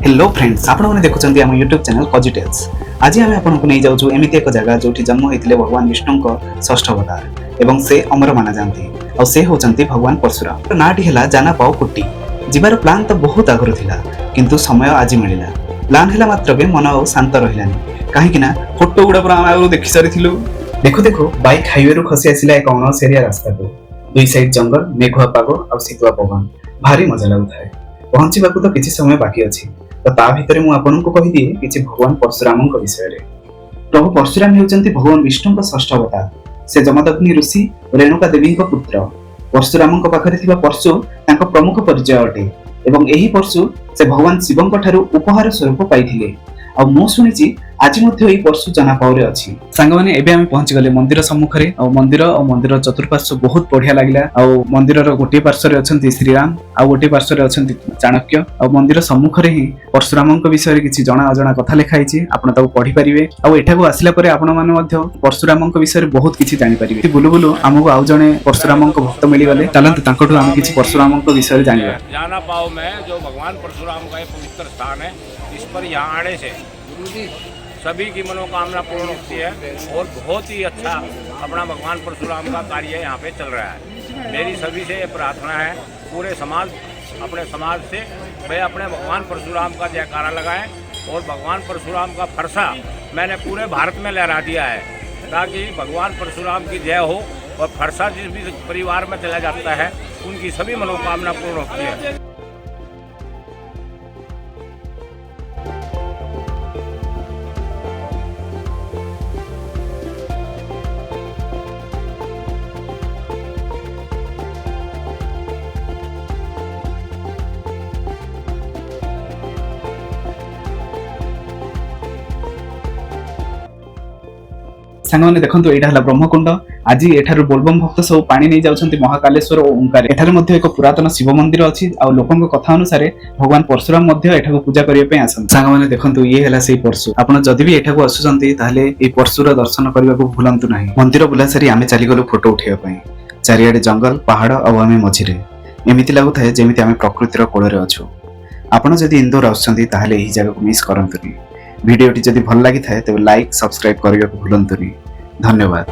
Hello friends, आपण मैंने देखुं आम यूट्यूब चैनल कजी टेल्स। आज आम आपको नहीं जाऊँ एमती एक जगह जो जन्म होते भगवान विष्णु षष्ठ अवतार एवं से अमर माना जाती और से होती भगवान परशुराम। नाटी है जाना पाओ कुटी। जीवार प्लान तो बहुत आगुरी थिला किंतु समय आज मिलला। प्लान है मात्र मन आ शांत रहिलानी कहीं फोटो गुड़ा पूरा आम देखी सारी। देखो देखो बाइक हाईवे रु खसी आसिला एक अणसेरिया रास्ता को। दुई साइड जंगल, मेघुआ पाग और शीतुआ पवन। भारी मजा लगुए। पहुंचा तो किसी समय बाकी अच्छी तो ता भितर मु आपनको कहि दिए किछि भगवान परशुराम विषय रे। प्रभु परशुराम हेउचंती भगवान विष्णु षष्ठ अवतार। से जमदग्नि ऋषि रेणुका देवी पुत्र। परशुराम पाखरे थिबा परशु तांको प्रमुख परिचय अटे एवं एही परशु से भगवान शिवंक ठारू उपहार स्वरूप पाइथिले। आ मु सुनिछि आज मध्य एही परशु जनापावरे अछि। सांग माने एबे हम पहुंची गले मंदिर सम्मुखरे। आ मंदिर चतुर्पार्श्व बहुत बढ़िया लागिला। आ मंदिरर गोटे पार्श्व रे अछंती श्रीराम आ गोटे पार्श्व रे अछंती चाणक्य। आ मंदिर सम्मुखरे ही परशुरामंक विषय रे किछि जणा अजणा कथा लिखा हिछि। आपण ताको पढि परिबे। आ एठाको आसिला परे आपण माने मध्य परशुरामंक विषय रे बहुत किछि जानि परिबे। बुलु बुलु हमहु आउ जणे परशुरामंक भक्त मिली गले। चलंत तांकोठु हम किछि परशुरामंक विषय रे जानिबा। जाना पाओ में जो भगवान परशुराम का पवित्र स्थान है, इस पर यहाँ आने से सभी की मनोकामना पूर्ण होती है और बहुत ही अच्छा अपना भगवान परशुराम का कार्य यहाँ पे चल रहा है। मेरी सभी से ये प्रार्थना है, पूरे समाज अपने समाज से वे अपने भगवान परशुराम का जयकारा लगाएं और भगवान परशुराम का फरसा मैंने पूरे भारत में लहरा दिया है ताकि भगवान परशुराम की जय हो और फरसा जिस भी परिवार में चला जाता है उनकी सभी मनोकामना पूर्ण होती है। सांगने देखो यहाँ ब्रह्मकुंड। आज एठार बोलबम भक्त सब पानी नहीं जाउछंती महाकालेश्वर और ओंकार। एठार मध्य एक पुरातन शिव मंदिर अछि आ लोकंक कथा अनुसार भगवान परशुराम मध्य एठाको पूजा करिया पे आसन। सांगने देखंतु ये हला सेही परशु। आपण जदि भी एठाको आसुचंती ताहले ए परशुर दर्शन करबा को भूलंतु नाही। मंदिर बुला सारी आमे चली गलु फोटो उठेबा पई। चारियाडे जंगल, पहाड़ और आमे मझिरे एमिति लागुथाय जेमिति आमे प्रकृतिर कोଳରେ अछु। आपण जदि इंदोर आसुचंती ताहले एही जगह को मिस करंतुनी। वीडियोटी जदि भल लागि थाए तबे लाइक सब्सक्राइब करिया को भूलंतुनी। धन्यवाद।